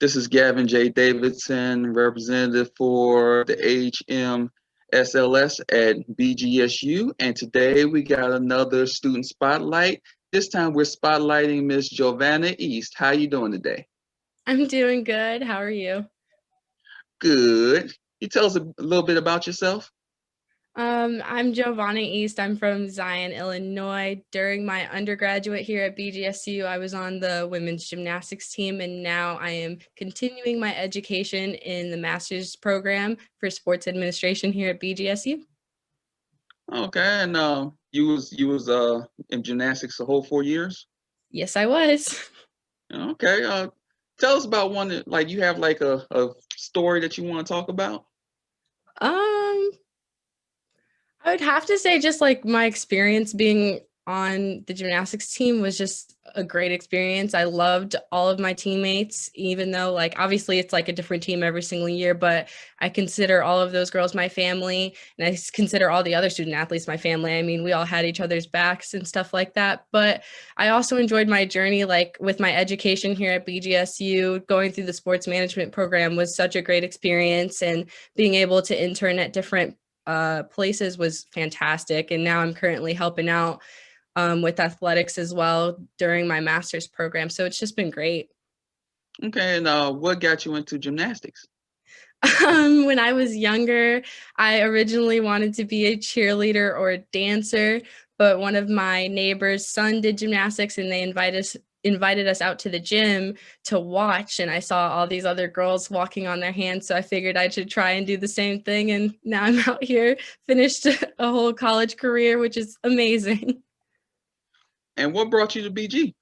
This is Gavin J. Davidson, representative for the HMSLS at BGSU. And today we got another student spotlight. This time we're spotlighting Miss Jovannah East. How you doing today? I'm doing good. How are you? Good. You tell us a little bit about yourself? I'm Jovannah East. I'm from Zion, Illinois. During my undergraduate here at BGSU, I was on the women's gymnastics team, and now I am continuing my education in the master's program for sports administration here at BGSU. Okay, and you was in gymnastics the whole 4 years? Yes, I was. Okay. Tell us about one that like you have like a story that you want to talk about. Um, I would have to say just like my experience being on the gymnastics team was just a great experience. I loved all of my teammates, even though like obviously it's like a different team every single year, but I consider all of those girls my family, and I consider all the other student athletes my family. I mean, we all had each other's backs and stuff like that, but I also enjoyed my journey like with my education here at BGSU. Going through the sports management program was such a great experience, and being able to intern at different places was fantastic. And now I'm currently helping out with athletics as well during my master's program. So it's just been great. Okay, and what got you into gymnastics? When I was younger, I originally wanted to be a cheerleader or a dancer, but one of my neighbor's son did gymnastics, and they invited us out to the gym to watch, and I saw all these other girls walking on their hands, so I figured I should try and do the same thing, and now I'm out here, finished a whole college career, which is amazing. And what brought you to BG?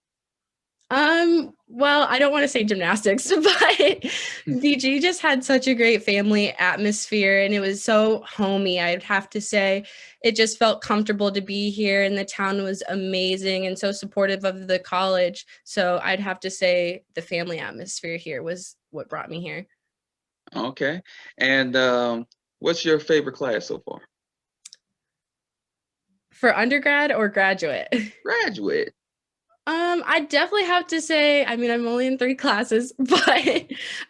Well, I don't want to say gymnastics, but BG just had such a great family atmosphere, and it was so homey. I'd have to say it just felt comfortable to be here, and the town was amazing and so supportive of the college. So I'd have to say the family atmosphere here was what brought me here. Okay, and what's your favorite class so far? For undergrad or graduate? Graduate. I definitely have to say, I mean, I'm only in 3 classes, but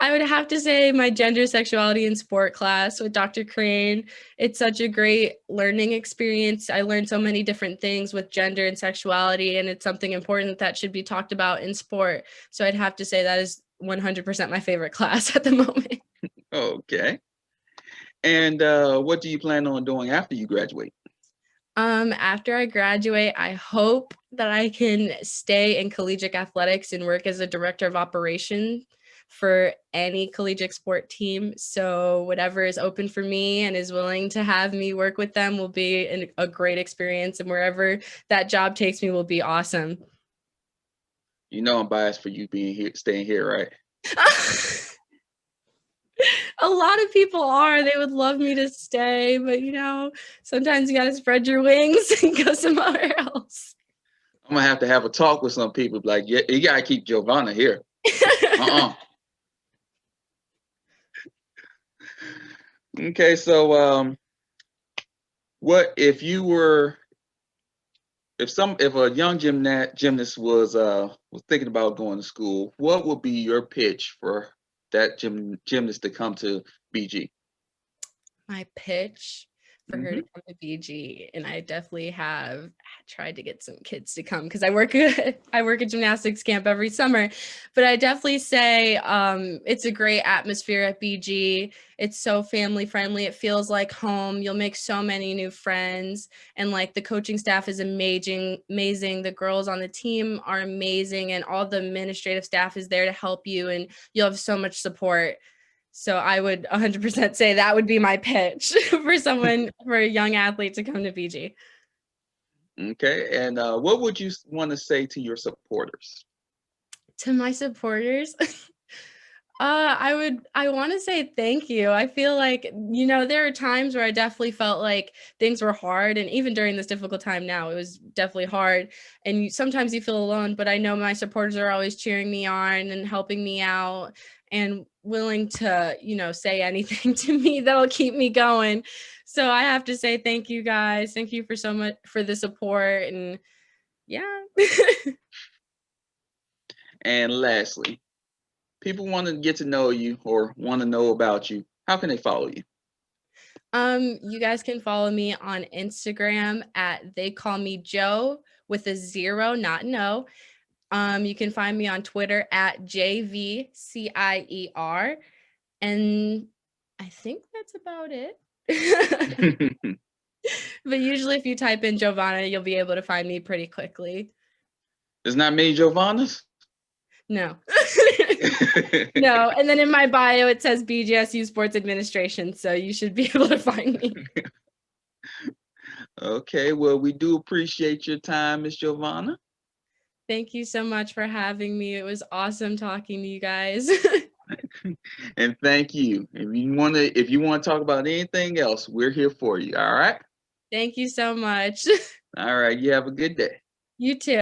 I would have to say my gender, sexuality, and sport class with Dr. Crane. It's such a great learning experience. I learned so many different things with gender and sexuality, and it's something important that should be talked about in sport. So I'd have to say that is 100% my favorite class at the moment. Okay. And what do you plan on doing after you graduate? After I graduate, I hope that I can stay in collegiate athletics and work as a director of operation for any collegiate sport team. So whatever is open for me and is willing to have me work with them will be a great experience. And wherever that job takes me will be awesome. You know I'm biased for you being here, staying here, right? A lot of people are. They would love me to stay, but sometimes you got to spread your wings and go somewhere else. I'm gonna have a talk with some people. Like, yeah, you gotta keep Jovannah here. Okay, so what if you were if a young gymnast was thinking about going to school, what would be your pitch for that gymnast to come to BG? My pitch for her to Hmm. come to BG, and I definitely have tried to get some kids to come because I work at gymnastics camp every summer, but I definitely say it's a great atmosphere at BG. It's so family friendly. It feels like home. You'll make so many new friends, and like the coaching staff is amazing. The girls on the team are amazing, and all the administrative staff is there to help you, and you'll have so much support. So I would 100% say that would be my pitch for a young athlete to come to BG. Okay, and what would you want to say to your supporters? To my supporters, I want to say thank you. I feel like, there are times where I definitely felt like things were hard. And even during this difficult time now, it was definitely hard. And sometimes you feel alone, but I know my supporters are always cheering me on and helping me out and willing to, say anything to me that'll keep me going. So I have to say thank you guys. Thank you for so much for the support. And yeah. And lastly, people want to get to know you or want to know about you, how can they follow you? You guys can follow me on Instagram at They Call Me Joe with a 0, not an O. You can find me on Twitter at JVCIER. And I think that's about it. But usually if you type in Jovannah, you'll be able to find me pretty quickly. There's not many Jovannahs? No. No. And then in my bio, it says BGSU Sports Administration. So you should be able to find me. Okay, well, we do appreciate your time, Miss Jovannah. Thank you so much for having me. It was awesome talking to you guys. And thank you. If you want to talk about anything else, we're here for you. All right. Thank you so much. All right. You have a good day. You too.